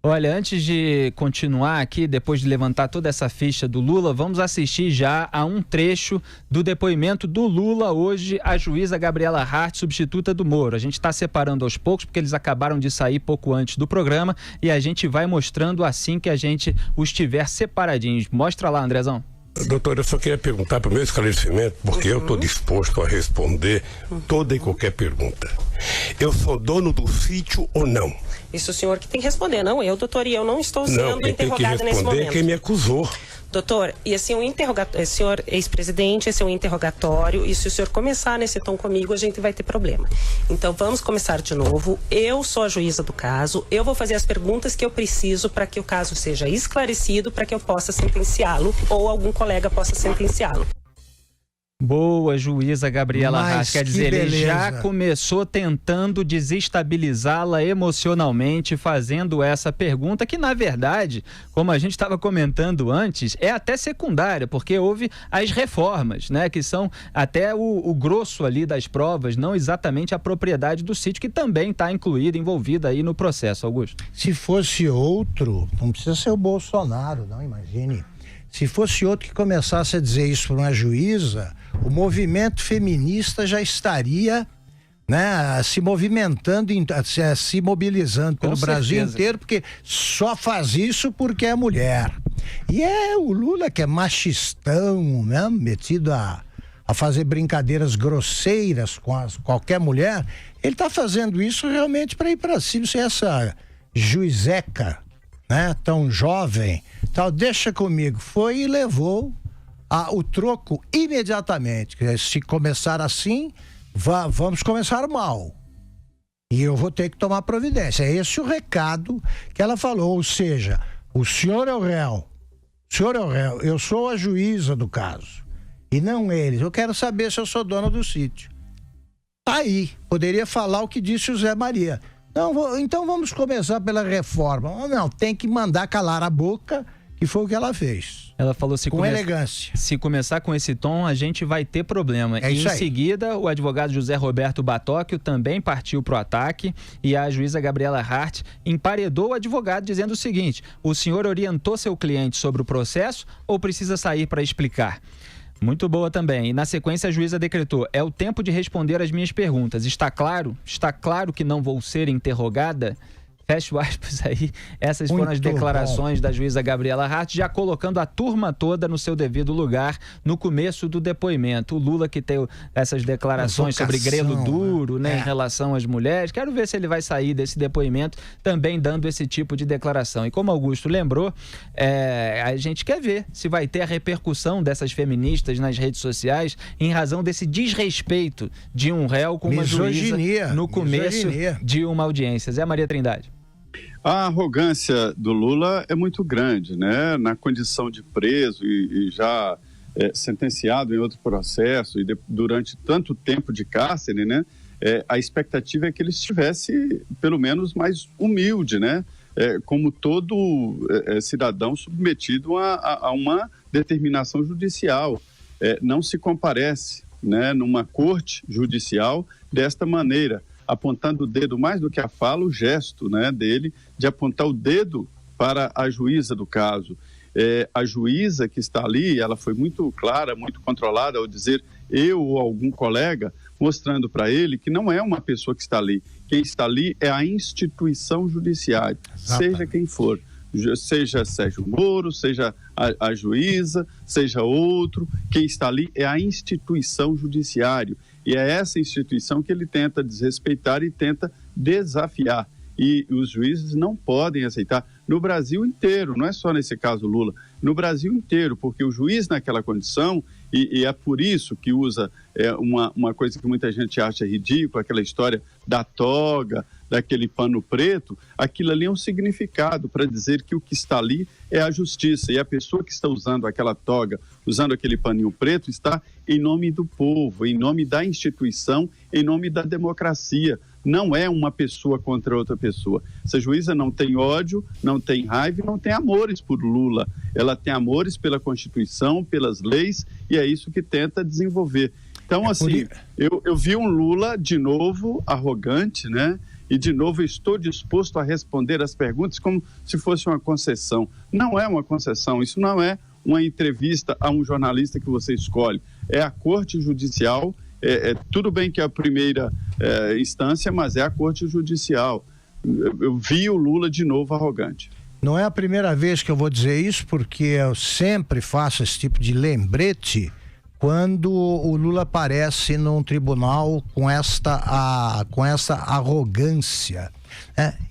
Olha, antes de continuar aqui, depois de levantar toda essa ficha do Lula, vamos assistir já a um trecho do depoimento do Lula hoje à juíza Gabriela Hart, substituta do Moro. A gente está separando aos poucos, porque eles acabaram de sair pouco antes do programa, e a gente vai mostrando assim que a gente os tiver separadinhos. Mostra lá, Andrezão. Doutor, eu só queria perguntar para o meu esclarecimento, porque eu estou disposto a responder toda e qualquer pergunta. Eu sou dono do sítio ou não? Isso o senhor que tem que responder, não eu, doutor, e eu não estou sendo interrogada nesse momento. Quem me acusou. Doutor, e assim, senhor ex-presidente, esse é um interrogatório, e se o senhor começar nesse tom comigo, a gente vai ter problema. Então, vamos começar de novo. Eu sou a juíza do caso, eu vou fazer as perguntas que eu preciso para que o caso seja esclarecido, para que eu possa sentenciá-lo, ou algum colega possa sentenciá-lo. Boa, juíza Gabriela Hart. Quer dizer, beleza. ele já começou tentando desestabilizá-la emocionalmente, fazendo essa pergunta que, na verdade, como a gente estava comentando antes, é até secundária, porque houve as reformas, né, que são até o grosso ali das provas, não exatamente a propriedade do sítio, que também está envolvida aí no processo, Augusto. Se fosse outro, não precisa ser o Bolsonaro, não, imagine. Se fosse outro que começasse a dizer isso para uma juíza, o movimento feminista já estaria, né, se movimentando, se mobilizando pelo Brasil inteiro, porque só faz isso porque é mulher. E é o Lula que é machistão, né, metido a fazer brincadeiras grosseiras com qualquer mulher. Ele está fazendo isso realmente para ir para cima. Se essa juizeca, né, tão jovem, tal, deixa comigo, foi e levou o troco imediatamente. Se começar assim, vamos começar mal. E eu vou ter que tomar providência. É esse o recado que ela falou. Ou seja, o senhor é o réu. O senhor é o réu. Eu sou a juíza do caso. E não eles. Eu quero saber se eu sou dona do sítio. Aí, poderia falar o que disse o Zé Maria. Não, então vamos começar pela reforma. Não, tem que mandar calar a boca, que foi o que ela fez. Ela falou com elegância. Se começar com esse tom, a gente vai ter problema. É isso em aí. seguida, o advogado José Roberto Batóquio também partiu para o ataque e a juíza Gabriela Hart emparedou o advogado dizendo o seguinte: o senhor orientou seu cliente sobre o processo ou precisa sair para explicar? Muito boa também. E na sequência a juíza decretou: é o tempo de responder as minhas perguntas. Está claro? Está claro que não vou ser interrogada? Fecho aspas aí. Essas foram as declarações da juíza Gabriela Hart, já colocando a turma toda no seu devido lugar no começo do depoimento. O Lula que tem essas declarações sobre grelo duro, né, em relação às mulheres. Quero ver se ele vai sair desse depoimento também dando esse tipo de declaração. E como Augusto lembrou, a gente quer ver se vai ter a repercussão dessas feministas nas redes sociais em razão desse desrespeito de um réu com uma juíza no começo de uma audiência. Zé Maria Trindade. A arrogância do Lula é muito grande, né? Na condição de preso e já sentenciado em outro processo e durante tanto tempo de cárcere, né? A expectativa é que ele estivesse, pelo menos, mais humilde, né? Como todo cidadão submetido a uma determinação judicial. Não se comparece, né, numa corte judicial desta maneira, apontando o dedo, mais do que a fala, o gesto, né, dele de apontar o dedo para a juíza do caso. A juíza que está ali, ela foi muito clara, muito controlada ao dizer eu ou algum colega, mostrando para ele que não é uma pessoa que está ali. Quem está ali é a instituição judiciária, seja quem for. Seja Sérgio Moro, seja a juíza, seja outro, quem está ali é a instituição judiciária. E é essa instituição que ele tenta desrespeitar e tenta desafiar. E os juízes não podem aceitar, no Brasil inteiro, não é só nesse caso Lula, no Brasil inteiro, porque o juiz naquela condição, e é por isso que usa uma coisa que muita gente acha ridícula, aquela história da toga, daquele pano preto, aquilo ali é um significado para dizer que o que está ali é a justiça, e a pessoa que está usando aquela toga, usando aquele paninho preto, está em nome do povo, em nome da instituição, em nome da democracia. Não é uma pessoa contra outra pessoa. Essa juíza não tem ódio, não tem raiva, não tem amores por Lula. Ela tem amores pela Constituição, pelas leis, e é isso que tenta desenvolver. Então, assim, eu vi um Lula, de novo, arrogante, né? e de novo estou disposto a responder as perguntas como se fosse uma concessão. Não é uma concessão, isso não é uma entrevista a um jornalista que você escolhe. É a Corte Judicial, tudo bem que é a primeira instância, mas é a Corte Judicial. Eu vi o Lula de novo arrogante. Não é a primeira vez que eu vou dizer isso, porque eu sempre faço esse tipo de lembrete quando o Lula aparece num tribunal com essa arrogância.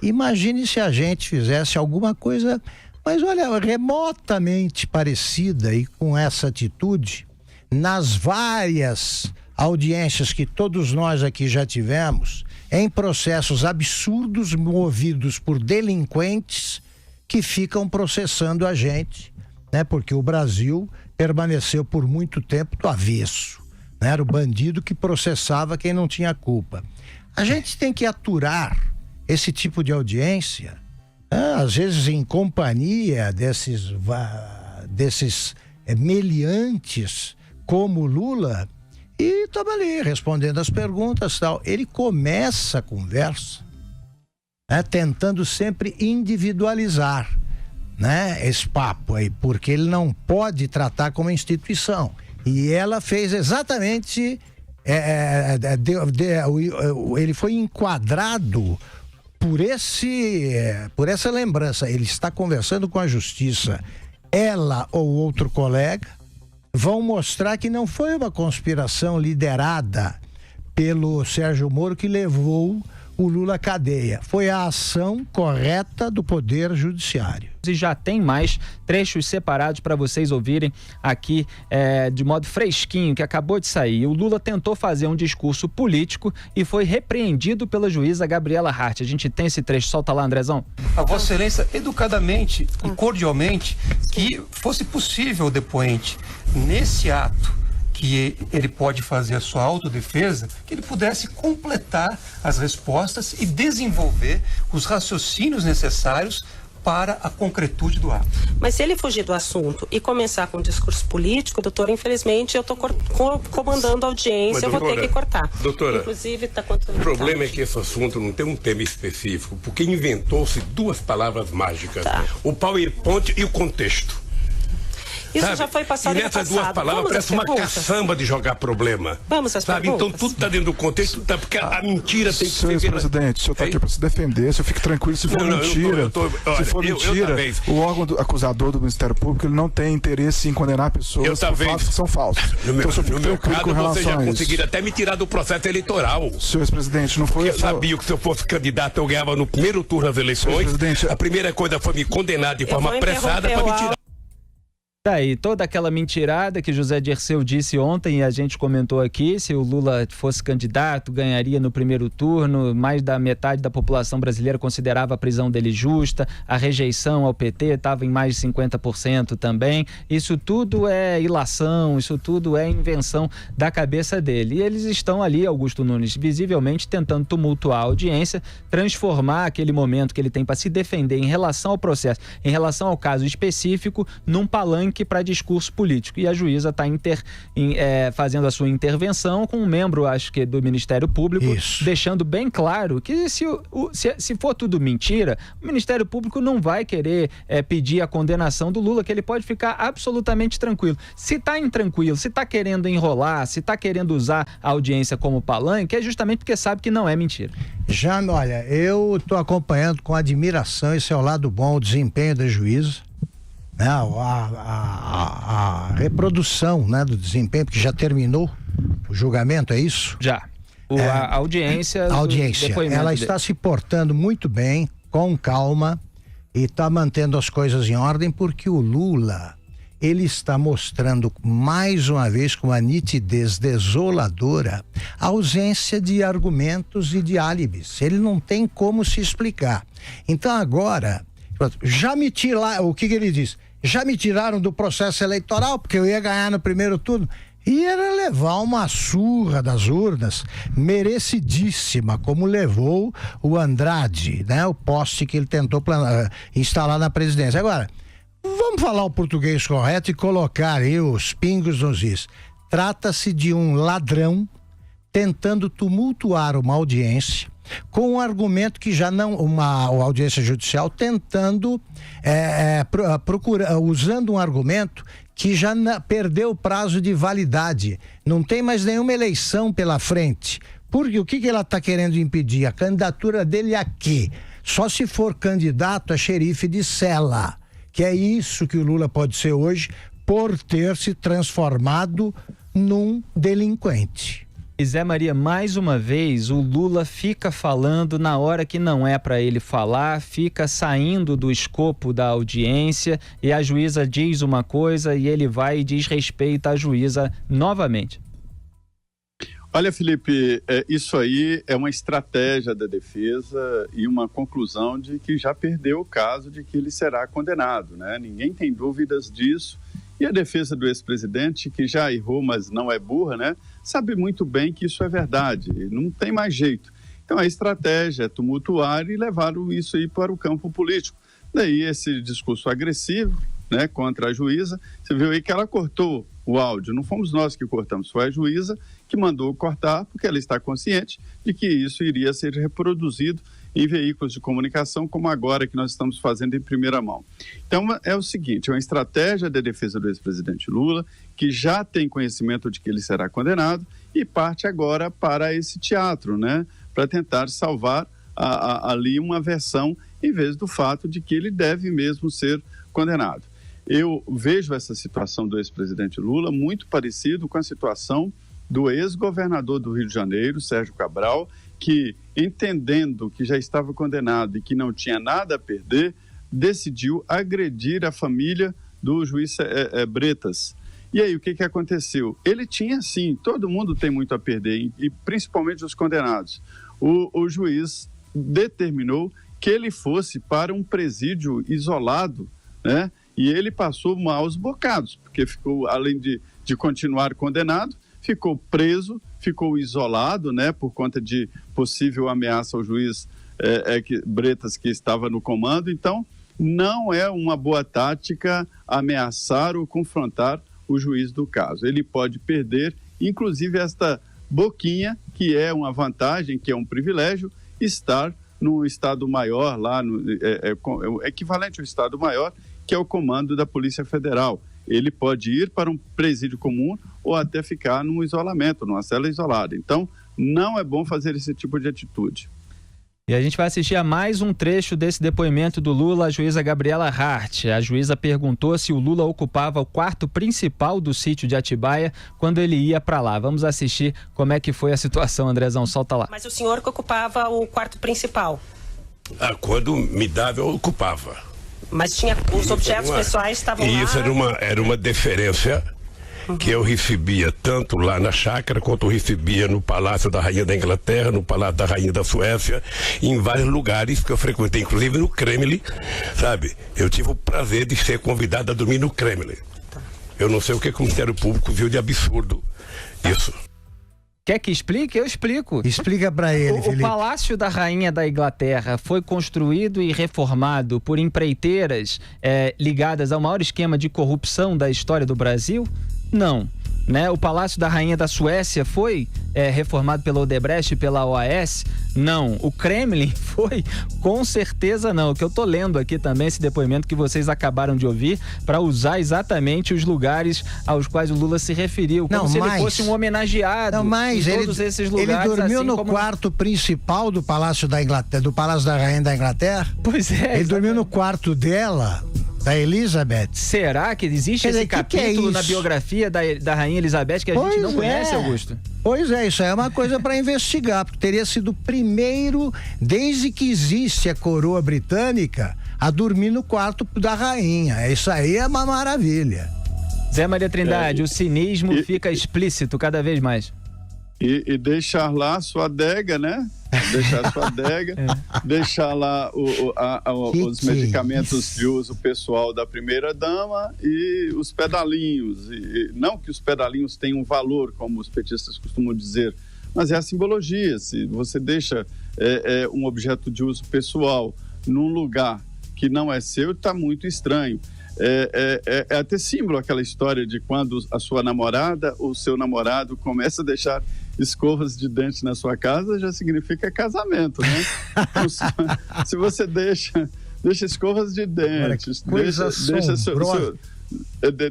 Imagine se a gente fizesse alguma coisa, mas olha, remotamente parecida e com essa atitude, nas várias audiências que todos nós aqui já tivemos, em processos absurdos movidos por delinquentes que ficam processando a gente, né? Porque o Brasil permaneceu por muito tempo do avesso, né? Era o bandido que processava quem não tinha culpa. A gente tem que aturar esse tipo de audiência, às vezes em companhia desses meliantes como Lula, e estava ali respondendo as perguntas e tal. Ele começa a conversa, né, tentando sempre individualizar, né, esse papo aí, porque ele não pode tratar como instituição. E ela fez exatamente, ele foi enquadrado por essa lembrança. Ele está conversando com a justiça, ela ou outro colega vão mostrar que não foi uma conspiração liderada pelo Sérgio Moro que levou o Lula à cadeia. Foi a ação correta do Poder Judiciário. E já tem mais trechos separados para vocês ouvirem aqui de modo fresquinho, que acabou de sair. O Lula tentou fazer um discurso político e foi repreendido pela juíza Gabriela Hart. A gente tem esse trecho, solta lá, Andrezão. A Vossa Excelência, educadamente e cordialmente, que fosse possível o depoente, nesse ato que ele pode fazer a sua autodefesa, que ele pudesse completar as respostas e desenvolver os raciocínios necessários para a concretude do ato. Mas se ele fugir do assunto e começar com um discurso político, doutor, infelizmente eu estou comandando a audiência, eu vou ter que cortar. Doutora, inclusive, o problema é que esse assunto não tem um tema específico, porque inventou-se duas palavras mágicas, o PowerPoint e o contexto. Isso sabe? já foi passado e nessas duas palavras parece uma caçamba de jogar problema. Vamos às perguntas. Então tudo está dentro do contexto, porque a mentira tem que ser... Senhor presidente, o senhor está aqui para se defender, o senhor fique tranquilo, se for mentira, se for mentira, o órgão acusador do Ministério Público ele não tem interesse em condenar pessoas por fatos que são falsos. Então o senhor fique tranquilo com relação a isso. Vocês já conseguiram até me tirar do processo eleitoral. Senhor presidente, não foi... Eu sabia que se eu fosse candidato eu ganhava no primeiro turno das eleições. A primeira coisa foi me condenar de forma apressada para me tirar. Daí, toda aquela mentirada que José Dirceu disse ontem e a gente comentou aqui, se o Lula fosse candidato, ganharia no primeiro turno, mais da metade da população brasileira considerava a prisão dele justa, a rejeição ao PT estava em mais de 50% também. Isso tudo é ilação, isso tudo é invenção da cabeça dele. E eles estão ali, Augusto Nunes, visivelmente tentando tumultuar a audiência, transformar aquele momento que ele tem para se defender em relação ao processo, em relação ao caso específico, num palanque para discurso político. E a juíza está fazendo a sua intervenção com um membro, acho que do Ministério Público, deixando bem claro que se for tudo mentira, o Ministério Público não vai querer pedir a condenação do Lula, que ele pode ficar absolutamente tranquilo. Se está intranquilo, se está querendo enrolar, se está querendo usar a audiência como palanque, é justamente porque sabe que não é mentira. Já, olha, eu estou acompanhando com admiração, esse é o lado bom, o desempenho da juíza. A reprodução, né, do desempenho, porque já terminou o julgamento, é isso? Já. A audiência. A audiência. Ela está se portando muito bem, com calma, e está mantendo as coisas em ordem, porque o Lula, ele está mostrando mais uma vez, com uma nitidez desoladora, a ausência de argumentos e de álibis. Ele não tem como se explicar. Então agora, já me tiraram, o que ele diz? Já me tiraram do processo eleitoral, porque eu ia ganhar no primeiro turno. E era levar uma surra das urnas, merecidíssima, como levou o Andrade, né? O poste que ele tentou instalar na presidência. Agora, vamos falar o português correto e colocar aí os pingos nos is. Trata-se de um ladrão tentando tumultuar uma audiência, com um argumento que já não, uma audiência judicial tentando usando um argumento que já perdeu o prazo de validade, não tem mais nenhuma eleição pela frente. Porque o que ela está querendo impedir? A candidatura dele a quê? Só se for candidato a xerife de cela, que é isso que o Lula pode ser hoje, por ter se transformado num delinquente. E Zé Maria, mais uma vez, o Lula fica falando na hora que não é para ele falar, fica saindo do escopo da audiência e a juíza diz uma coisa e ele vai e desrespeita a juíza novamente. Olha, Felipe, isso aí é uma estratégia da defesa e uma conclusão de que já perdeu o caso de que ele será condenado, né? Ninguém tem dúvidas disso. E a defesa do ex-presidente, que já errou, mas não é burra, né? Sabe muito bem que isso é verdade, não tem mais jeito. Então a estratégia é tumultuar e levar isso aí para o campo político. Daí esse discurso agressivo, né, contra a juíza, você viu aí que ela cortou o áudio, não fomos nós que cortamos, foi a juíza que mandou cortar, porque ela está consciente de que isso iria ser reproduzido em veículos de comunicação, como agora que nós estamos fazendo em primeira mão. Então é o seguinte, é uma estratégia da defesa do ex-presidente Lula, que já tem conhecimento de que ele será condenado e parte agora para esse teatro, né, para tentar salvar ali uma versão em vez do fato de que ele deve mesmo ser condenado. Eu vejo essa situação do ex-presidente Lula muito parecido com a situação do ex-governador do Rio de Janeiro, Sérgio Cabral, que, entendendo que já estava condenado e que não tinha nada a perder, decidiu agredir a família do juiz Bretas. E aí, o que aconteceu? Ele tinha, sim, todo mundo tem muito a perder, e principalmente os condenados. O juiz determinou que ele fosse para um presídio isolado, né? E ele passou maus bocados, porque ficou, além de continuar condenado, ficou preso, ficou isolado, né, por conta de possível ameaça ao juiz Bretas, que estava no comando. Então, não é uma boa tática ameaçar ou confrontar o juiz do caso. Ele pode perder, inclusive, esta boquinha, que é uma vantagem, que é um privilégio, estar no Estado Maior, lá no equivalente ao Estado Maior, que é o comando da Polícia Federal. Ele pode ir para um presídio comum ou até ficar num isolamento, numa cela isolada. Então, não é bom fazer esse tipo de atitude. E a gente vai assistir a mais um trecho desse depoimento do Lula à juíza Gabriela Hart. A juíza perguntou se o Lula ocupava o quarto principal do sítio de Atibaia quando ele ia para lá. Vamos assistir como é que foi a situação, Andrezão. Solta lá. Mas o senhor que ocupava o quarto principal? Quando me dava, eu ocupava. Mas tinha os objetos pessoais estavam lá? Isso era uma deferência que eu recebia tanto lá na chácara quanto eu recebia no Palácio da Rainha da Inglaterra, no Palácio da Rainha da Suécia, em vários lugares que eu frequentei, inclusive no Kremlin, sabe? Eu tive o prazer de ser convidado a dormir no Kremlin. Eu não sei o que o Ministério Público viu de absurdo isso. Quer que explique? Eu explico. Explica para ele, Felipe. O Palácio da Rainha da Inglaterra foi construído e reformado por empreiteiras ligadas ao maior esquema de corrupção da história do Brasil? Não. Né? O Palácio da Rainha da Suécia foi reformado pela Odebrecht e pela OAS? Não. O Kremlin foi? Com certeza não. O que eu tô lendo aqui também, esse depoimento que vocês acabaram de ouvir, para usar exatamente os lugares aos quais o Lula se referiu, como se ele fosse um homenageado em todos esses lugares. Ele dormiu assim no quarto principal do Palácio da Inglaterra, do Palácio da Rainha da Inglaterra? Pois é. Ele dormiu no quarto dela, da Elizabeth. Será que existe esse capítulo na biografia da Rainha Elizabeth que a gente não conhece, Augusto? Pois é, isso aí é uma coisa para investigar, porque teria sido o primeiro, desde que existe a coroa britânica, a dormir no quarto da rainha. Isso aí é uma maravilha. Zé Maria Trindade, o cinismo fica explícito cada vez mais. E deixar lá sua adega, né? Deixar sua adega, deixar lá os medicamentos de uso pessoal da primeira-dama e os pedalinhos. E não que os pedalinhos tenham valor, como os petistas costumam dizer, mas é a simbologia. Se você deixa um objeto de uso pessoal num lugar que não é seu, está muito estranho. É até símbolo aquela história de quando a sua namorada ou seu namorado começa a deixar escovas de dente na sua casa, já significa casamento, né? Então, se você deixa escovas de dentes,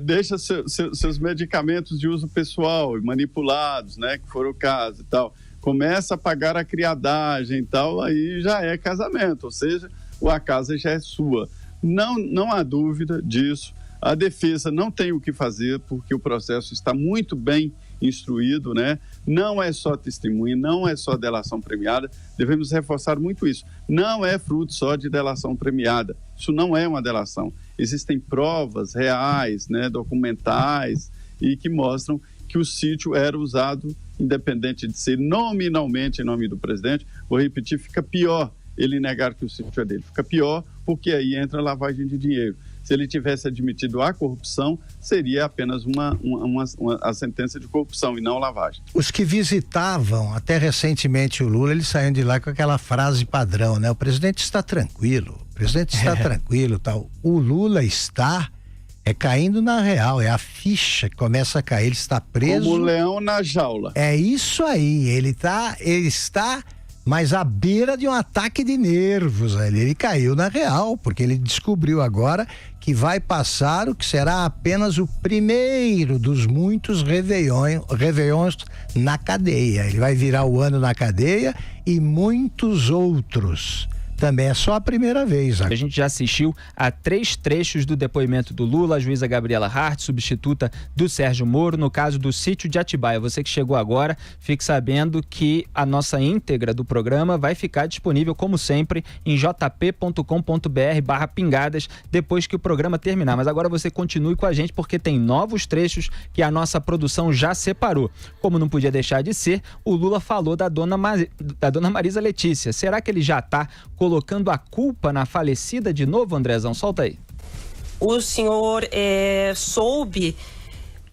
deixa seus medicamentos de uso pessoal e manipulados, né, que for o caso e tal, começa a pagar a criadagem e tal, aí já é casamento, ou seja, a casa já é sua. Não há dúvida disso. A defesa não tem o que fazer, porque o processo está muito bem instruído, né? Não é só testemunha, não é só delação premiada, devemos reforçar muito isso. Não é fruto só de delação premiada, isso não é uma delação. Existem provas reais, né, documentais, e que mostram que o sítio era usado, independente de ser nominalmente em nome do presidente. Vou repetir, fica pior ele negar que o sítio é dele, fica pior porque aí entra a lavagem de dinheiro. Se ele tivesse admitido a corrupção, seria apenas a sentença de corrupção e não lavagem. Os que visitavam até recentemente o Lula, eles saíram de lá com aquela frase padrão, né? O presidente está tranquilo, tal. O Lula está caindo na real, é a ficha que começa a cair, ele está preso. Como leão na jaula. É isso aí, ele está mas à beira de um ataque de nervos. Ele caiu na real, porque ele descobriu agora que vai passar o que será apenas o primeiro dos muitos réveillons na cadeia. Ele vai virar o ano na cadeia e muitos outros. Também é só a primeira vez. A gente já assistiu a 3 trechos do depoimento do Lula, a juíza Gabriela Hart, substituta do Sérgio Moro, no caso do sítio de Atibaia. Você que chegou agora, fique sabendo que a nossa íntegra do programa vai ficar disponível, como sempre, em jp.com.br/pingadas, depois que o programa terminar. Mas agora você continue com a gente, porque tem novos trechos que a nossa produção já separou. Como não podia deixar de ser, o Lula falou da dona Marisa Letícia. Será que ele já está colocando a culpa na falecida de novo, Andrezão? Solta aí. O senhor soube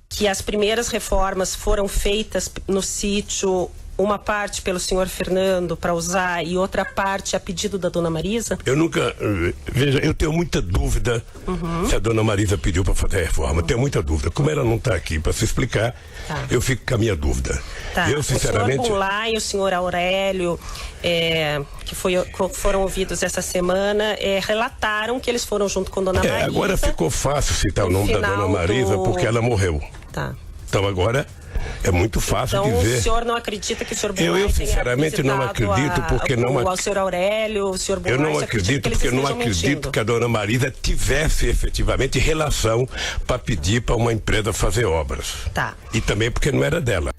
que as primeiras reformas foram feitas no sítio, uma parte pelo senhor Fernando para usar e outra parte a pedido da dona Marisa? Eu nunca... Veja, eu tenho muita dúvida se a dona Marisa pediu para fazer a reforma. Tenho muita dúvida. Como ela não está aqui para se explicar, eu fico com a minha dúvida. Eu, sinceramente... O senhor Goulart e o senhor Aurélio, que foram ouvidos essa semana, relataram que eles foram junto com dona Marisa. Agora ficou fácil citar o nome da dona Marisa porque ela morreu. Tá. Então agora... É muito fácil de ver. Então o senhor não acredita que o senhor Goulart eu sinceramente não acredito porque o senhor Aurélio, o senhor Goulart, eu não acredito porque eu não acredito que a dona Marisa tivesse efetivamente relação para pedir para uma empresa fazer obras. Tá. E também porque não era dela.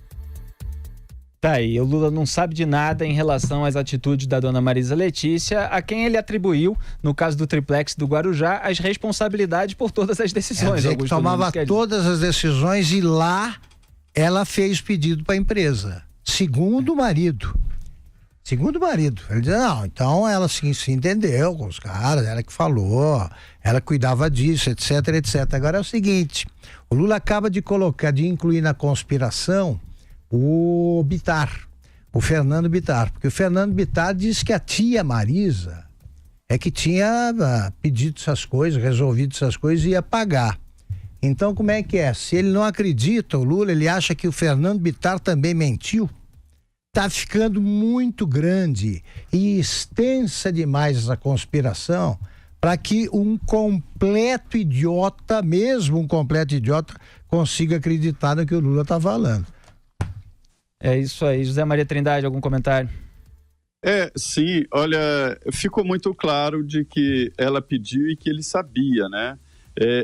Tá aí, o Lula não sabe de nada em relação às atitudes da dona Marisa Letícia, a quem ele atribuiu, no caso do triplex do Guarujá, as responsabilidades por todas as decisões. Ele tomava todas as decisões e lá ela fez pedido para a empresa, segundo o marido. Ele diz, não, então ela se entendeu com os caras, ela que falou, ela cuidava disso, etc. Agora é o seguinte, o Lula acaba de incluir na conspiração o Fernando Bittar, porque o Fernando Bittar disse que a tia Marisa que tinha pedido essas coisas, resolvido essas coisas e ia pagar. Então, como é que é? Se ele não acredita, o Lula, ele acha que o Fernando Bittar também mentiu? Tá ficando muito grande e extensa demais essa conspiração para que um completo idiota, consiga acreditar no que o Lula tá falando. É isso aí. José Maria Trindade, algum comentário? Sim, olha, ficou muito claro de que ela pediu e que ele sabia, né?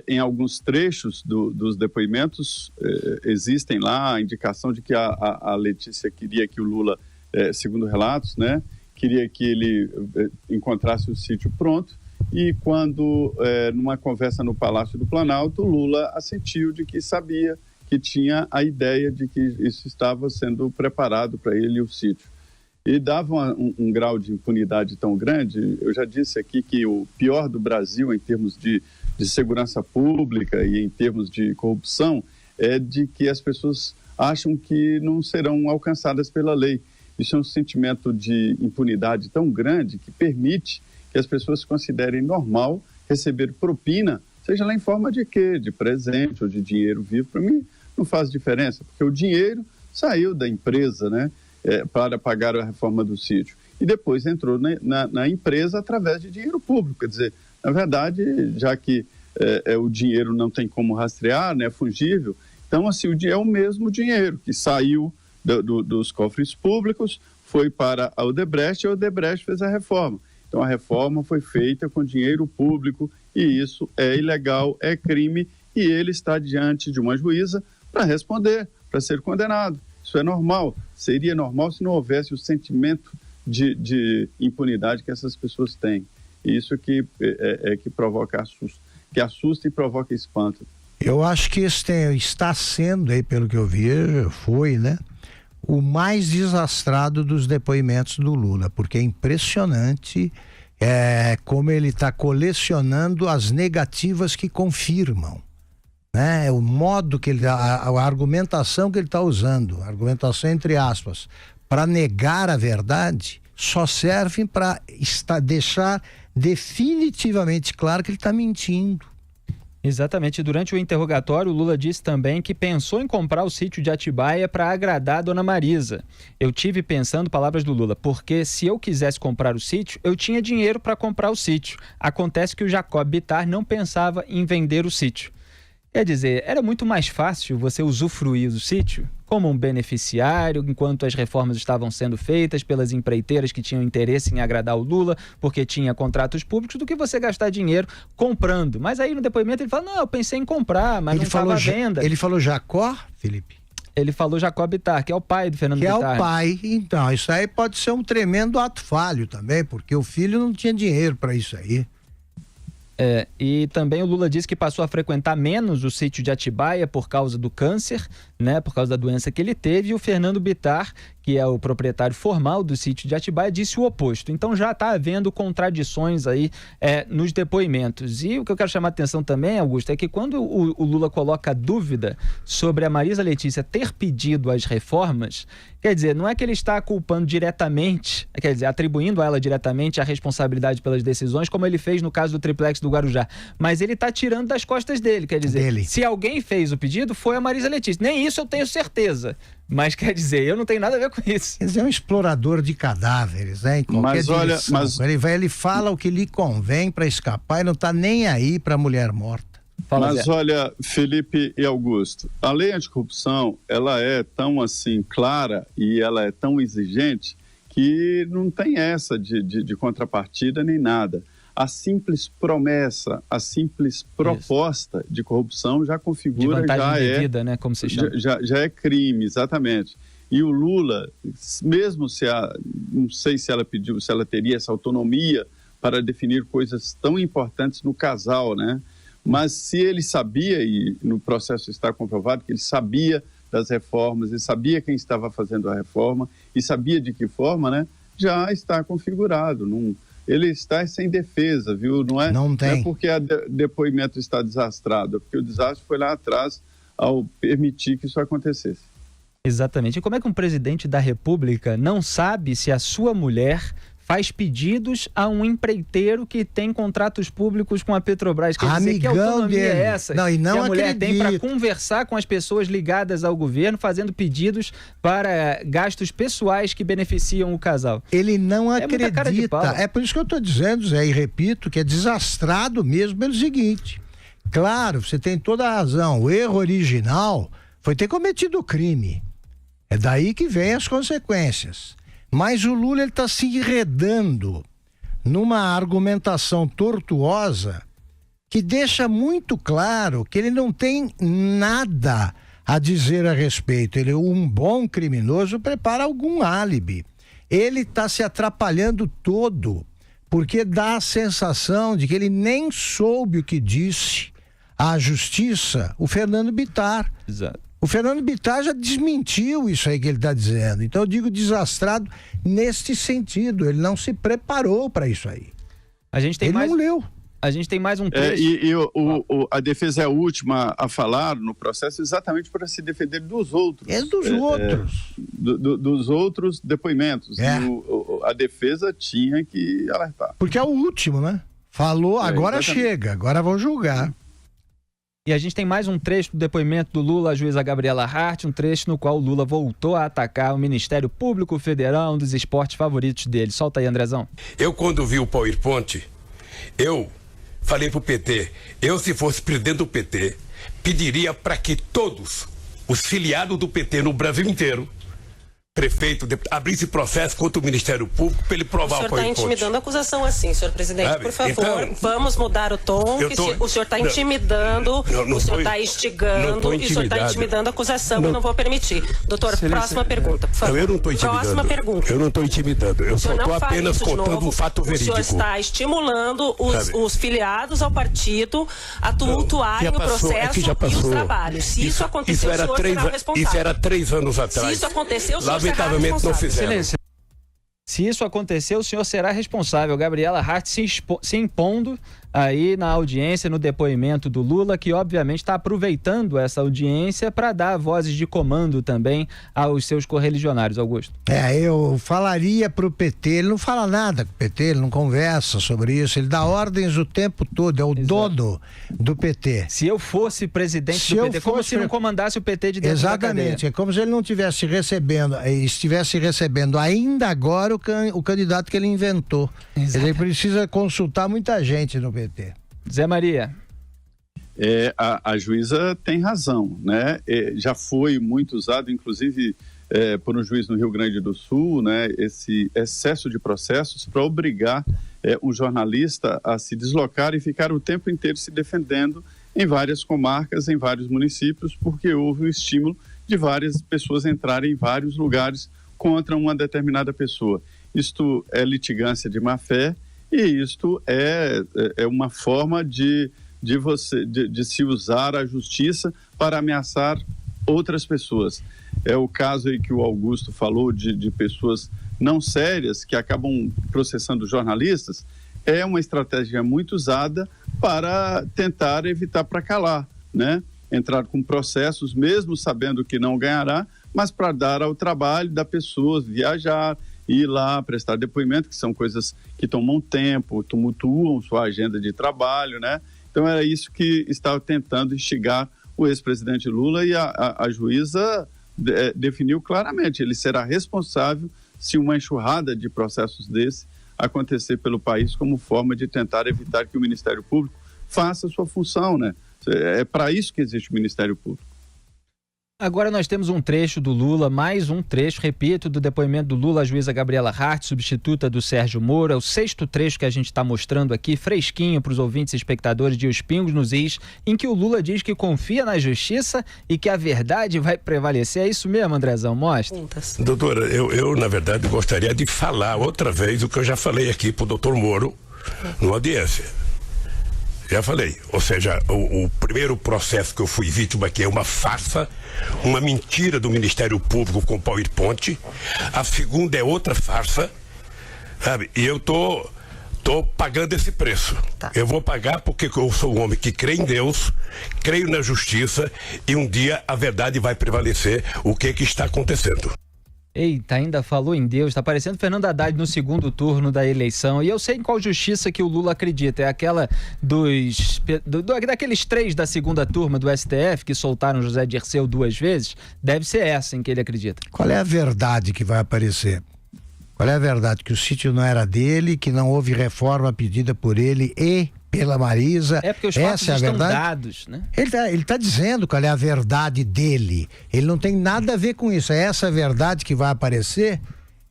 Em alguns trechos dos depoimentos, existem lá a indicação de que a Letícia queria que o Lula, segundo relatos, né, queria que ele encontrasse o sítio pronto e quando, numa conversa no Palácio do Planalto, o Lula assentiu de que sabia que tinha a ideia de que isso estava sendo preparado para ele, o sítio. E dava um grau de impunidade tão grande. Eu já disse aqui que o pior do Brasil em termos de segurança pública e em termos de corrupção é de que as pessoas acham que não serão alcançadas pela lei. Isso é um sentimento de impunidade tão grande que permite que as pessoas considerem normal receber propina, seja lá em forma de quê? De presente ou de dinheiro vivo. Para mim não faz diferença, porque o dinheiro saiu da empresa, né, para pagar a reforma do sítio. E depois entrou na empresa através de dinheiro público. Quer dizer, na verdade, já que o dinheiro não tem como rastrear, né, é fungível, então assim, é o mesmo dinheiro que saiu dos cofres públicos, foi para a Odebrecht, e a Odebrecht fez a reforma. Então a reforma foi feita com dinheiro público e isso é ilegal, é crime, e ele está diante de uma juíza para responder, para ser condenado. Isso é normal. Seria normal se não houvesse o sentimento de impunidade que essas pessoas têm. Isso que provoca assusto, que assusta e provoca espanto. Eu acho que está sendo, aí, pelo que eu vi, foi, né, o mais desastrado dos depoimentos do Lula, porque é impressionante como ele está colecionando as negativas que confirmam, né? O modo que a argumentação que ele está usando, argumentação entre aspas, para negar a verdade, só servem para deixar definitivamente claro que ele está mentindo. Exatamente. Durante o interrogatório, o Lula disse também que pensou em comprar o sítio de Atibaia para agradar a dona Marisa. Eu tive pensando, palavras do Lula, porque se eu quisesse comprar o sítio, eu tinha dinheiro para comprar o sítio. Acontece que o Jacob Bittar não pensava em vender o sítio. Quer dizer, era muito mais fácil você usufruir do sítio como um beneficiário, enquanto as reformas estavam sendo feitas pelas empreiteiras que tinham interesse em agradar o Lula, porque tinha contratos públicos, do que você gastar dinheiro comprando. Mas aí no depoimento ele fala, não, eu pensei em comprar, mas não estava à venda. Ele falou Jacó, Felipe? Ele falou Jacob Bittar, que é o pai do Fernando Bittar. Que é o pai. Então, isso aí pode ser um tremendo ato falho também, porque o filho não tinha dinheiro para isso aí. E também o Lula disse que passou a frequentar menos o sítio de Atibaia por causa do câncer, né, por causa da doença que ele teve, e o Fernando Bittar, que é o proprietário formal do sítio de Atibaia, disse o oposto. Então já está havendo contradições aí nos depoimentos. E o que eu quero chamar a atenção também, Augusto, é que quando o Lula coloca dúvida sobre a Marisa Letícia ter pedido as reformas, quer dizer, não é que ele está culpando diretamente, quer dizer, atribuindo a ela diretamente a responsabilidade pelas decisões, como ele fez no caso do triplex do Guarujá, mas ele está tirando das costas dele, quer dizer, se alguém fez o pedido, foi a Marisa Letícia. Nem isso eu tenho certeza, mas quer dizer, eu não tenho nada a ver com isso. Quer dizer, é um explorador de cadáveres, né? Em qualquer direção. Ele fala o que lhe convém para escapar e não está nem aí para a mulher morta. Mas olha, Felipe e Augusto, a lei anticorrupção, ela é tão assim clara e ela é tão exigente que não tem essa de contrapartida nem nada. A simples promessa, a simples proposta de corrupção já configura, de vantagem indevida, né, como se chama. Já é crime, exatamente. E o Lula, mesmo não sei se ela pediu, se ela teria essa autonomia para definir coisas tão importantes no casal, né? Mas se ele sabia, e no processo está comprovado que ele sabia das reformas, ele sabia quem estava fazendo a reforma e sabia de que forma, né? Já está configurado. Ele está sem defesa, viu? Não é porque o depoimento está desastrado, é porque o desastre foi lá atrás ao permitir que isso acontecesse. Exatamente. E como é que um presidente da República não sabe se a sua mulher faz pedidos a um empreiteiro que tem contratos públicos com a Petrobras? Quer dizer, que autonomia é essa? Não, e não que a mulher tem para conversar com as pessoas ligadas ao governo, fazendo pedidos para gastos pessoais que beneficiam o casal. Ele não acredita. É por isso que eu estou dizendo, Zé, e repito, que é desastrado mesmo pelo seguinte. Claro, você tem toda a razão. O erro original foi ter cometido o crime. É daí que vem as consequências. Mas o Lula está se enredando numa argumentação tortuosa que deixa muito claro que ele não tem nada a dizer a respeito. Ele, um bom criminoso, prepara algum álibi. Ele está se atrapalhando todo, porque dá a sensação de que ele nem soube o que disse à justiça o Fernando Bittar. Exato. O Fernando Bittar já desmentiu isso aí que ele está dizendo. Então eu digo desastrado neste sentido. Ele não se preparou para isso aí. Não leu. A gente tem mais um trecho. A defesa é a última a falar no processo exatamente para se defender dos outros. Dos outros depoimentos. A defesa tinha que alertar. Porque é o último, né? Falou, agora chega, agora vão julgar. E a gente tem mais um trecho do depoimento do Lula à juíza Gabriela Hart, um trecho no qual o Lula voltou a atacar o Ministério Público Federal, um dos esportes favoritos dele. Solta aí, Andrezão. Eu, quando vi o PowerPoint, eu falei pro PT, se fosse presidente do PT, pediria para que todos os filiados do PT no Brasil inteiro, prefeito, abrisse processo contra o Ministério Público para ele provar o PowerPoint. O senhor está intimidando a acusação assim, senhor presidente. Por favor, então, vamos mudar o tom. O senhor está intimidando, o senhor está instigando, e o senhor está intimidando a acusação. Eu não vou permitir. Doutor, próxima pergunta, por favor. Eu não estou intimidando. Próxima pergunta. Eu não estou intimidando. Eu só estou apenas contando um fato verídico. O senhor está estimulando os filiados ao partido a tumultuarem o processo e os trabalhos. Se isso aconteceu, o senhor será responsável. Isso era 3 anos atrás. Se isso aconteceu, o senhor lamentavelmente não fizeram. Silêncio. Se isso acontecer, o senhor será responsável. Gabriela Hart se impondo aí na audiência, no depoimento do Lula, que obviamente está aproveitando essa audiência para dar vozes de comando também aos seus correligionários. Augusto. Eu falaria para o PT, ele não fala nada com o PT, ele não conversa sobre isso, ele dá ordens o tempo todo, é o dono do PT. Se eu fosse presidente do PT, como se não comandasse o PT de dentro da cadeia. Exatamente, é como se ele não estivesse recebendo ainda agora o candidato que ele inventou. Exatamente. Ele precisa consultar muita gente no PT. Zé Maria. A juíza tem razão, né? Já foi muito usado, inclusive por um juiz no Rio Grande do Sul, né? Esse excesso de processos para obrigar um jornalista a se deslocar e ficar o tempo inteiro se defendendo em várias comarcas, em vários municípios, porque houve o estímulo de várias pessoas entrarem em vários lugares contra uma determinada pessoa. Isto é litigância de má-fé e isto é uma forma de se usar a justiça para ameaçar outras pessoas. É o caso aí que o Augusto falou de pessoas não sérias que acabam processando jornalistas. É uma estratégia muito usada para tentar evitar para calar, né? Entrar com processos, mesmo sabendo que não ganhará, mas para dar ao trabalho da pessoa viajar, ir lá, prestar depoimento, que são coisas que tomam tempo, tumultuam sua agenda de trabalho, né? Então era isso que estava tentando instigar o ex-presidente Lula e a juíza definiu claramente, ele será responsável se uma enxurrada de processos desse acontecer pelo país como forma de tentar evitar que o Ministério Público faça a sua função, né? É para isso que existe o Ministério Público. Agora nós temos um trecho do Lula, mais um trecho, repito, do depoimento do Lula à juíza Gabriela Hart, substituta do Sérgio Moro. É o 6º trecho que a gente está mostrando aqui, fresquinho para os ouvintes e espectadores de Os Pingos nos Is, em que o Lula diz que confia na justiça e que a verdade vai prevalecer. É isso mesmo, Andrezão? Mostra. Doutora, eu na verdade gostaria de falar outra vez o que eu já falei aqui para o doutor Moro numa audiência. Já falei, ou seja, o primeiro processo que eu fui vítima aqui é uma farsa, uma mentira do Ministério Público com PowerPoint. A segunda é outra farsa, sabe? E eu tô pagando esse preço. Tá. Eu vou pagar porque eu sou um homem que crê em Deus, creio na justiça e um dia a verdade vai prevalecer. O que está acontecendo? Eita, ainda falou em Deus, tá parecendo Fernando Haddad no segundo turno da eleição. E eu sei em qual justiça que o Lula acredita. É aquela daqueles 3 da segunda turma do STF que soltaram José Dirceu 2 vezes. Deve ser essa em que ele acredita. Qual é a verdade que vai aparecer? Qual é a verdade? Que o sítio não era dele, que não houve reforma pedida por ele e pela Marisa. É porque os fatos estão dados, né? Ele tá dizendo qual é a verdade dele. Ele não tem nada a ver com isso. É essa verdade que vai aparecer.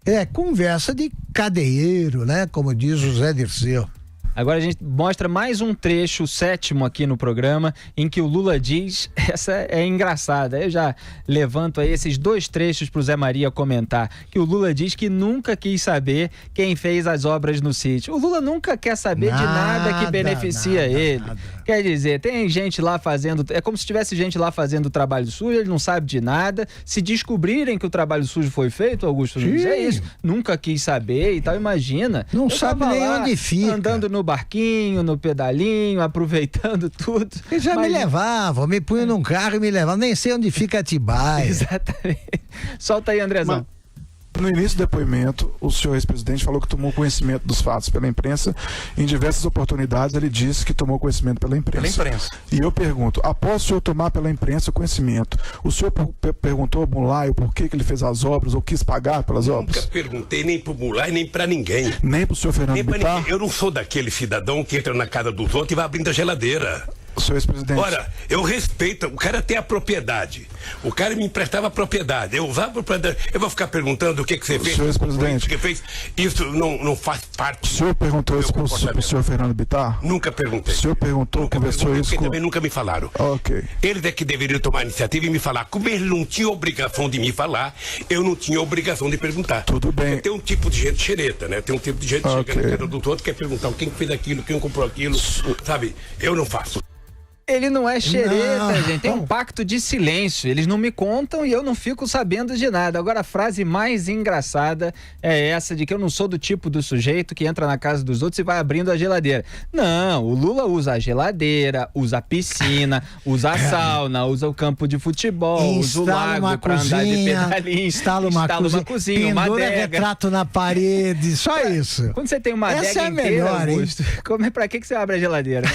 É conversa de cadeieiro, né? Como diz o Zé Dirceu. Agora a gente mostra mais um trecho, o 7º aqui no programa, em que o Lula diz, essa é engraçada, eu já levanto aí esses 2 trechos para o Zé Maria comentar, que o Lula diz que nunca quis saber quem fez as obras no sítio. O Lula nunca quer saber de nada que beneficia ele. Nada. Quer dizer, tem gente lá fazendo, é como se tivesse gente lá fazendo o trabalho sujo, ele não sabe de nada. Se descobrirem que o trabalho sujo foi feito, Augusto Nunes, é isso. Nunca quis saber e tal, imagina. Não sabe nem onde fica. Andando no barquinho, no pedalinho, aproveitando tudo. Eles já me levavam, me punham num carro e me levavam, nem sei onde fica Atibaia. Exatamente. Solta aí, Andrezão. No início do depoimento, o senhor ex-presidente falou que tomou conhecimento dos fatos pela imprensa. Em diversas oportunidades, ele disse que tomou conhecimento pela imprensa. E eu pergunto, após o senhor tomar pela imprensa o conhecimento, o senhor perguntou ao Mulay o porquê que ele fez as obras ou quis pagar pelas obras? Nunca perguntei nem pro Mulay, nem pra ninguém. Nem pro senhor Fernando Bittar? Eu não sou daquele cidadão que entra na casa dos outros e vai abrindo a geladeira. O senhor ex-presidente. Ora, eu respeito, o cara tem a propriedade. O cara me emprestava a propriedade. Eu usava a propriedade. Eu vou ficar perguntando o que você fez. O senhor ex-presidente. O que fez. Isso não faz parte. O senhor perguntou isso pro senhor Fernando Bittar? Nunca perguntei. O senhor perguntou, conversou isso com... também nunca me falaram. Ok. Eles é que deveriam tomar a iniciativa e me falar. Como ele não tinha obrigação de me falar, eu não tinha obrigação de perguntar. Tudo bem. Tem um tipo de gente xereta, né? Tem um tipo de gente que chega na casa dos outros, quer perguntar quem fez aquilo, quem comprou aquilo. Sabe? Eu não faço. Ele não é xereta, gente. Tem um pacto de silêncio. Eles não me contam e eu não fico sabendo de nada. Agora, a frase mais engraçada é essa de que eu não sou do tipo do sujeito que entra na casa dos outros e vai abrindo a geladeira. Não, o Lula usa a geladeira, usa a piscina, usa a sauna, usa o campo de futebol, usa o lago pra andar de pedalinho, instala uma cozinha, uma adega, retrato na parede, só isso. Quando você tem uma adega inteira, Augusto, pra que você abre a geladeira?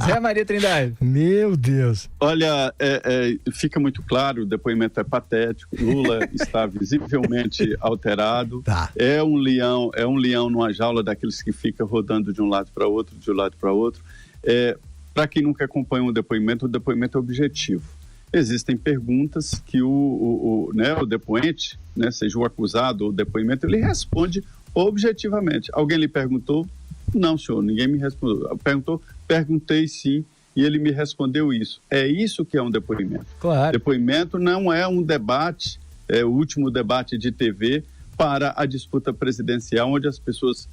Zé Maria Trindade. Meu Deus. Olha, fica muito claro, o depoimento é patético. Lula está visivelmente alterado. Tá. É um leão numa jaula daqueles que fica rodando de um lado para outro, de um lado para outro. Para quem nunca acompanha o depoimento é objetivo. Existem perguntas que o depoente, né, seja o acusado ou o depoimento, ele responde objetivamente. Alguém lhe perguntou? Não, senhor, ninguém me respondeu. Perguntei sim, e ele me respondeu isso. É isso que é um depoimento. Claro. Depoimento não é um debate, o último debate de TV para a disputa presidencial, onde as pessoas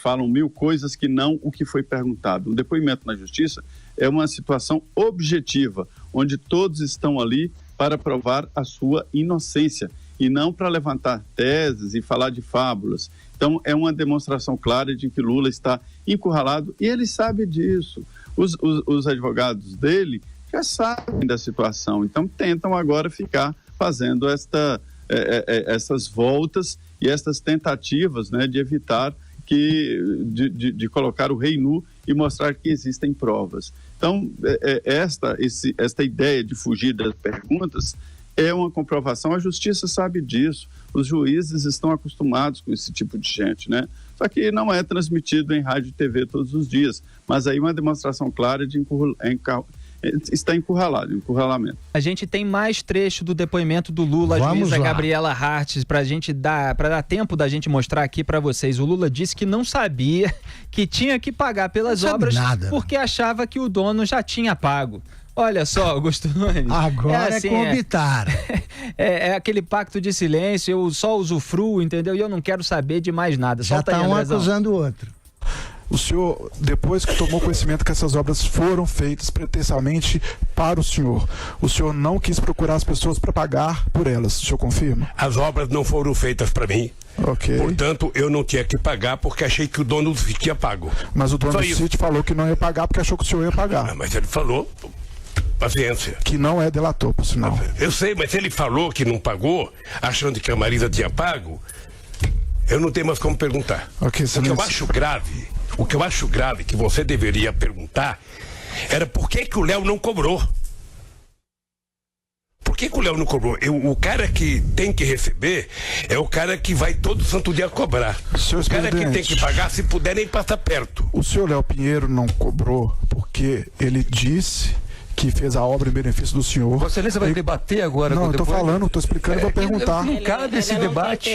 falam mil coisas que não o que foi perguntado. Um depoimento na justiça é uma situação objetiva, onde todos estão ali para provar a sua inocência e não para levantar teses e falar de fábulas. Então, é uma demonstração clara de que Lula está encurralado e ele sabe disso. Os advogados dele já sabem da situação, então tentam agora ficar fazendo essas voltas e essas tentativas, né, de evitar de colocar o rei nu e mostrar que existem provas. Então, esta ideia de fugir das perguntas é uma comprovação, a justiça sabe disso, os juízes estão acostumados com esse tipo de gente, né? Só que não é transmitido em rádio e TV todos os dias, mas aí uma demonstração clara de está encurralamento. A gente tem mais trecho do depoimento do Lula, a juíza Gabriela Hart, para dar tempo da gente mostrar aqui para vocês. O Lula disse que não sabia que tinha que pagar pelas obras porque achava que o dono já tinha pago. Olha só, Augusto Nunes. Agora é com o Bittar. É aquele pacto de silêncio, eu só usufruo, entendeu? E eu não quero saber de mais nada. Já está um acusando o outro. O senhor, depois que tomou conhecimento que essas obras foram feitas pretensamente para o senhor não quis procurar as pessoas para pagar por elas, o senhor confirma? As obras não foram feitas para mim. Ok. Portanto, eu não tinha que pagar porque achei que o dono do sítio ia pago. Mas o dono do sítio falou que não ia pagar porque achou que o senhor ia pagar. Mas ele falou... Paciência. Que não é delator, por sinal. Eu sei, mas ele falou que não pagou, achando que a Marisa tinha pago, eu não tenho mais como perguntar. Okay, o que eu acho grave, que você deveria perguntar, era por que o Léo não cobrou? Por que o Léo não cobrou? O cara que tem que receber é o cara que vai todo santo dia cobrar. O cara que tem que pagar, se puder, nem passa perto. O senhor Léo Pinheiro não cobrou porque ele disse que fez a obra em benefício do senhor. Vossa Excelência vai debater agora? Não, eu estou falando, estou explicando para perguntar. Não cabe esse debate.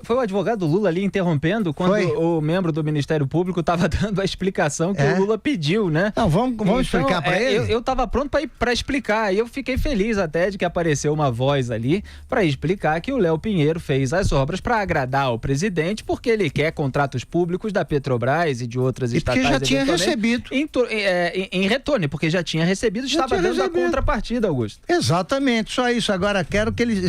Foi o advogado Lula ali interrompendo quando o membro do Ministério Público estava dando a explicação que o Lula pediu, né? Não, vamos explicar para ele? Eu estava pronto para explicar e eu fiquei feliz até de que apareceu uma voz ali para explicar que o Léo Pinheiro fez as obras para agradar o presidente porque ele quer contratos públicos da Petrobras e de outras estatais. Porque já tinha recebido. Em retorno, porque já tinha recebido, estava dando a contrapartida, Augusto. Exatamente, só isso. Agora quero que ele...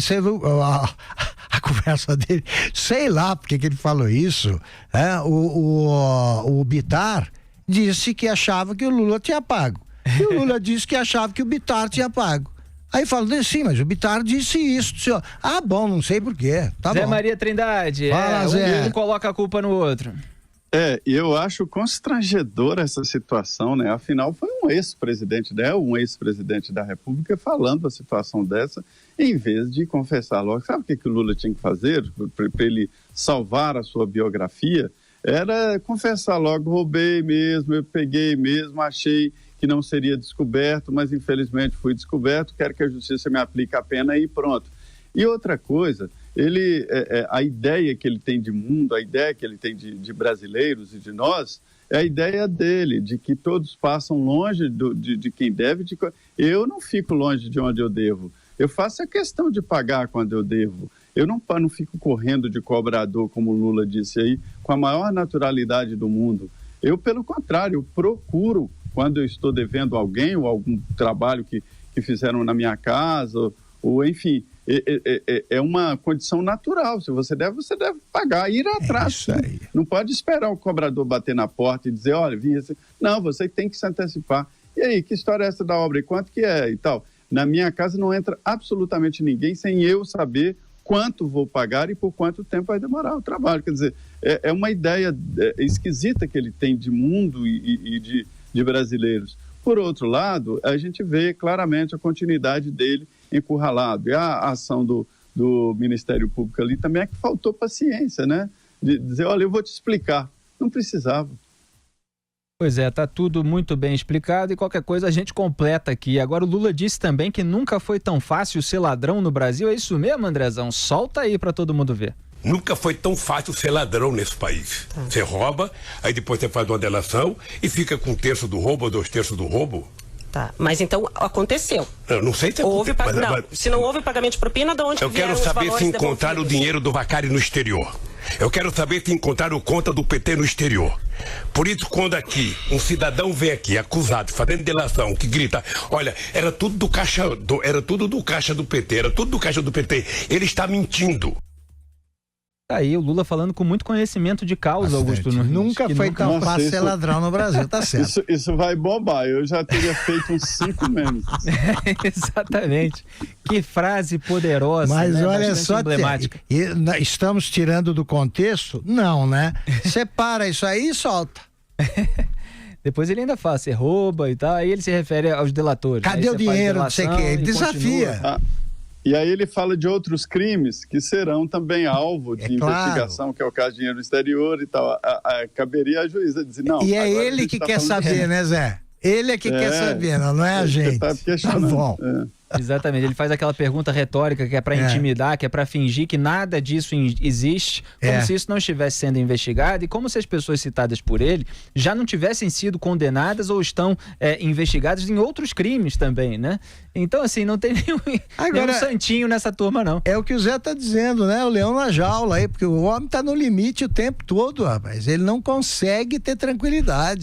A conversa dele... Sei lá porque que ele falou isso. O Bittar disse que achava que o Lula tinha pago. E o Lula disse que achava que o Bittar tinha pago. Aí fala, sim, mas o Bittar disse isso, senhor. Ah, bom, não sei por quê. Tá Zé bom. Maria Trindade, Fala, Zé. Um coloca a culpa no outro. Eu acho constrangedora essa situação, né? Afinal, foi um ex-presidente, né? Um ex-presidente da República falando a situação dessa, em vez de confessar logo. Sabe o que o Lula tinha que fazer para ele salvar a sua biografia? Era confessar logo, roubei mesmo, eu peguei mesmo, achei que não seria descoberto, mas infelizmente fui descoberto, quero que a justiça me aplique a pena e pronto. E outra coisa, a ideia que ele tem de mundo, a ideia que ele tem de brasileiros e de nós, é a ideia dele, de que todos passam longe de quem deve. Eu não fico longe de onde eu devo. Eu faço a questão de pagar quando eu devo. Eu não fico correndo de cobrador, como o Lula disse aí, com a maior naturalidade do mundo. Eu, pelo contrário, eu procuro, quando eu estou devendo alguém ou algum trabalho que fizeram na minha casa, ou enfim... É uma condição natural. Se você deve pagar, ir atrás. Não pode esperar o cobrador bater na porta e dizer, olha, vim assim. Não, você tem que se antecipar. E aí, que história é essa da obra? E quanto que é? E tal. Na minha casa não entra absolutamente ninguém sem eu saber quanto vou pagar e por quanto tempo vai demorar o trabalho. Quer dizer, é uma ideia esquisita que ele tem de mundo e de brasileiros. Por outro lado, a gente vê claramente a continuidade dele encurralado. E a ação do Ministério Público ali também é que faltou paciência, né? De dizer, olha, eu vou te explicar. Não precisava. Pois é, tá tudo muito bem explicado e qualquer coisa a gente completa aqui. Agora o Lula disse também que nunca foi tão fácil ser ladrão no Brasil. É isso mesmo, Andrezão? Solta aí para todo mundo ver. Nunca foi tão fácil ser ladrão nesse país. Você rouba, aí depois você faz uma delação e fica com 1/3 do roubo ou 2/3 do roubo. Tá, mas então aconteceu. Eu não sei se se não houve pagamento de propina, de onde eu quero saber se encontraram o dinheiro do Vacari no exterior. Eu quero saber se encontraram conta do PT no exterior. Por isso, quando aqui um cidadão vem aqui acusado, fazendo delação, que grita, olha, era tudo do caixa do PT, era tudo do caixa do PT, ele está mentindo. Tá aí o Lula falando com muito conhecimento de causa, Augusto Nunes. Nunca foi tão fácil ser ladrão no Brasil, tá certo. Isso vai bombar, eu já teria feito uns 5 meses. Exatamente. Que frase poderosa, mas né? Olha bastante só, emblemática. Estamos tirando do contexto? Não, né? Separa isso aí e solta. Depois ele ainda fala, você rouba e tal, aí ele se refere aos delatores. Cadê o dinheiro, não sei o quê? Ele desafia. E aí ele fala de outros crimes que serão também alvo de investigação, que é o caso de dinheiro no exterior e tal. Caberia a juíza dizer, não... E é ele que quer saber, né, Zé? Ele é que quer saber, não é a gente. Tá bom. Exatamente, ele faz aquela pergunta retórica que é para intimidar, que é para fingir que nada disso existe, como se isso não estivesse sendo investigado e como se as pessoas citadas por ele já não tivessem sido condenadas ou estão investigadas em outros crimes também, né? Então, assim, não tem nenhum santinho nessa turma, não. É o que o Zé tá dizendo, né? O leão na jaula aí, porque o homem tá no limite o tempo todo, rapaz. Ele não consegue ter tranquilidade.